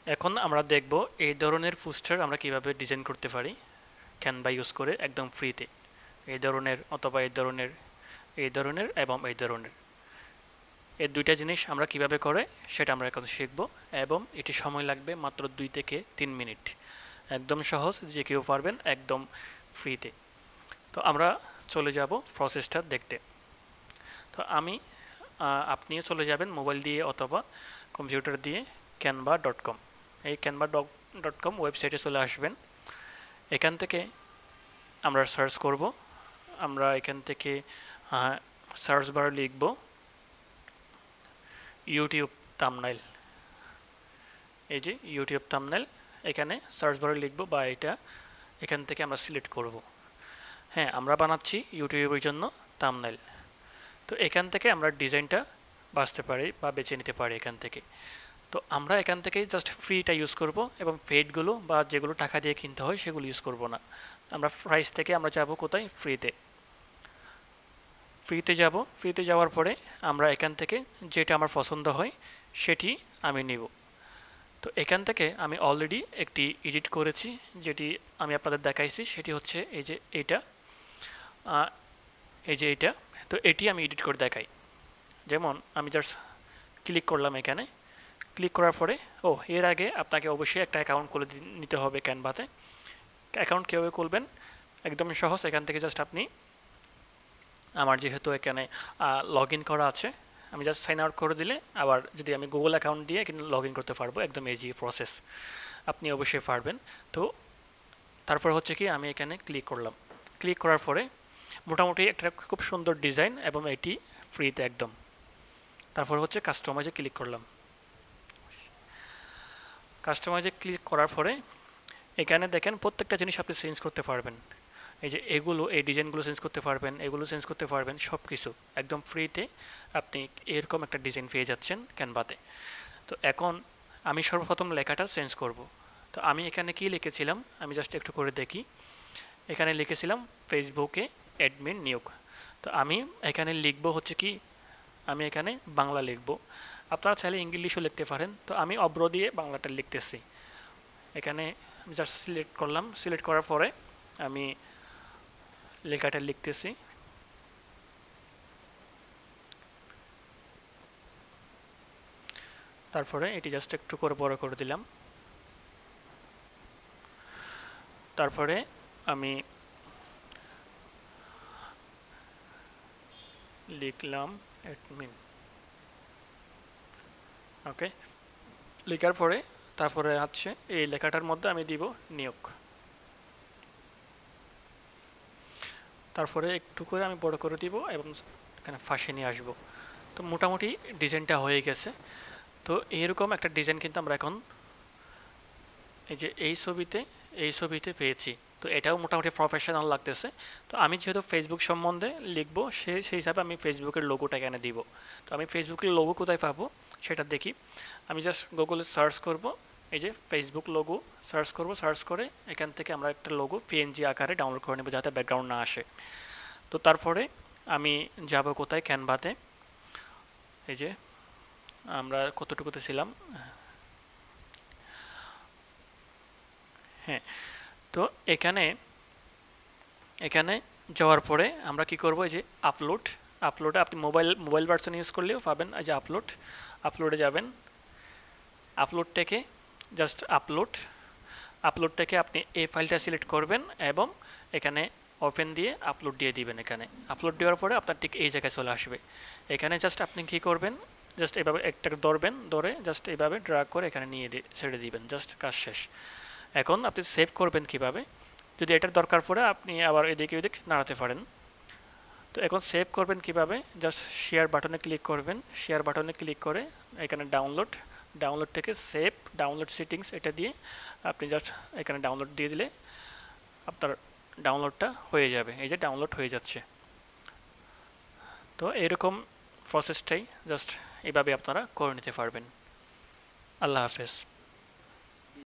এখন আমরা দেখব এই ধরনের পোস্টার আমরা কিভাবে ডিজাইন করতে পারি ক্যানভা ইউজ করে একদম ফ্রিতে। এই ধরনের অথবা এই ধরনের এবং এই ধরনের এই দুইটা জিনিস আমরা কিভাবে করে সেটা আমরা এখন শিখব, এবং এটি সময় লাগবে মাত্র 2 থেকে 3 মিনিট। একদম সহজ, যে কেউ পারবেন একদম ফ্রিতে। তো আমরা চলে যাব প্রসেসটা দেখতে। তো আপনিও চলে যাবেন মোবাইল দিয়ে অথবা কম্পিউটার দিয়ে canva.com। এই canva.com ওয়েবসাইটে চলে আসবেন। এখান থেকে আমরা সার্চ করব। আমরা এখান থেকে সার্চ বার লিখব ইউটিউব থাম্বনেইল। এই যে ইউটিউব থাম্বনেইল, এখানে সার্চ বারে লিখব বা এটা এখান থেকে আমরা সিলেক্ট করব। হ্যাঁ, আমরা বানাচ্ছি ইউটিউবের জন্য থাম্বনেইল। তো এখান থেকে আমরা ডিজাইনটা বাছতে পারি বা বেছে নিতে পারি এখান থেকে। তো আমরা এখান থেকে জাস্ট ফ্রিটা ইউজ করব, এবং পেইডগুলো বা যেগুলো টাকা দিয়ে কিনতে হয় সেগুলো ইউজ করব না। আমরা প্রাইস থেকে আমরা যাব কোথায়, ফ্রিতে যাব। ফ্রিতে যাওয়ার পরে আমরা এখান থেকে যেটা আমার পছন্দ হয় সেটি আমি নিব। তো এখান থেকে আমি অলরেডি একটি এডিট করেছি, যেটি আমি আপনাদের দেখাইছি। সেটি হচ্ছে এই যে এইটা, এইটা। তো এটি আমি এডিট করে দেখাই। যেমন আমি জাস্ট ক্লিক করলাম এখানে। ক্লিক করার পরে এর আগে আপনাকে অবশ্যই একটা অ্যাকাউন্ট খুলে নিতে হবে ক্যানভাতে। অ্যাকাউন্ট কীভাবে খুলবেন, একদম সহজ। এখান থেকে জাস্ট আপনি, আমার যেহেতু এখানে লগ ইন করা আছে, আমি জাস্ট সাইন আউট করে দিলে, আবার যদি আমি গুগল অ্যাকাউন্ট দিয়ে কিন্তু লগ ইন করতে পারবো। একদম ইজি প্রসেস, আপনি অবশ্যই পারবেন। তো তারপর হচ্ছে কি, আমি এখানে ক্লিক করলাম। ক্লিক করার পরে মোটামুটি একটা খুব সুন্দর ডিজাইন, এবং এটি ফ্রিতে একদম। তারপর হচ্ছে কাস্টমাইজে ক্লিক করলাম। কাস্টমাইজে ক্লিক করার পরে এখানে দেখেন প্রত্যেকটা জিনিস আপনি চেঞ্জ করতে পারবেন। এই যে এগুলো, এই ডিজাইনগুলো চেঞ্জ করতে পারবেন, এগুলো চেঞ্জ করতে পারবেন, সব কিছু একদম ফ্রিতে আপনি এরকম একটা ডিজাইন পেয়ে যাচ্ছেন ক্যানভাতে। তো এখন আমি সর্বপ্রথম লেখাটা চেঞ্জ করব। তো আমি এখানে কি লিখেছিলাম, আমি জাস্ট একটু করে দেখি। এখানে লিখেছিলাম ফেসবুকে অ্যাডমিন নিয়োগ। তো আমি এখানে লিখব হচ্ছে কি, আমি এখানে বাংলা লিখব। আপনারা চাইলে ইংলিশও লিখতে পারেন। তো আমি অব্র দিয়ে বাংলাটা লিখতেছি। এখানে জাস্ট সিলেক্ট করলাম। সিলেক্ট করার পরে আমি লেখাটা লিখতেছি। তারপরে এটি জাস্ট একটু করে বড় করে দিলাম। তারপরে আমি লিখলাম অ্যাডমিন। ওকে, লেখার পরে তারপরে আছে এই লেখাটার মধ্যে আমি দিব নিয়োগ। তারপরে একটু করে আমি বড় করে দিব এবং এখানে ফাঁসে নিয়ে আসব। তো মোটামুটি ডিজাইনটা হয়ে গেছে। তো এরকম একটা ডিজাইন কিন্তু আমরা এখন এই যে এই ছবিতে পেয়েছি। তো এটাও মোটামুটি প্রফেশনাল লাগতেছে। তো আমি যেহেতু ফেসবুক সম্বন্ধে লিখব, সেই হিসাবে আমি ফেসবুকের লোগোটা এখানে দিব। তো আমি ফেসবুকের লোগো কোথায় পাবো সেটা দেখি। আমি জাস্ট গুগলে সার্চ করব, এই যে ফেসবুক লোগো সার্চ করব। সার্চ করে এখান থেকে আমরা একটা লোগো পিএনজি আকারে ডাউনলোড করে নেব, যাতে ব্যাকগ্রাউন্ড না আসে। তো তারপরে আমি যাব কোথায়, ক্যানভাতে। এই যে আমরা কতটুকুতে ছিলাম, হ্যাঁ। তো এখানে এখানে যাওয়ার পরে আমরা কি করব, এই যে আপলোডে আপনি মোবাইল ভার্সন ইউজ করলেও পাবেন। এই যে আপলোডে যাবেন। আপলোড থেকে জাস্ট আপলোড থেকে আপনি এই ফাইলটা সিলেক্ট করবেন এবং এখানে ওপেন দিয়ে আপলোড দিয়ে দিবেন। এখানে আপলোড দেওয়ার পরে আপনার ঠিক এই জায়গায় চলে আসবে। এখানে জাস্ট আপনি কি করবেন, জাস্ট এভাবে একটা ধরে জাস্ট এইভাবে ড্র্যাগ করে এখানে নিয়ে ছেড়ে দিবেন। জাস্ট কাজ শেষ। এখন আপনি সেভ করবেন কিভাবে, যদি এটার দরকার পড়ে আপনি আবার এদিকে ওদিক নাড়াতে পারেন। তো এখন সেভ করবেন কিভাবে, জাস্ট শেয়ার বাটনে ক্লিক করবেন। শেয়ার বাটনে ক্লিক করে এখানে ডাউনলোড থেকে সেভ ডাউনলোড সেটিংস এটা দিয়ে আপনি জাস্ট এখানে ডাউনলোড দিয়ে দিলে আপনার ডাউনলোডটা হয়ে যাবে। এই যে ডাউনলোড হয়ে যাচ্ছে। তো এরকম প্রসেসটাই জাস্ট এইভাবে আপনারা করে নিতে পারবেন। আল্লাহ হাফেজ।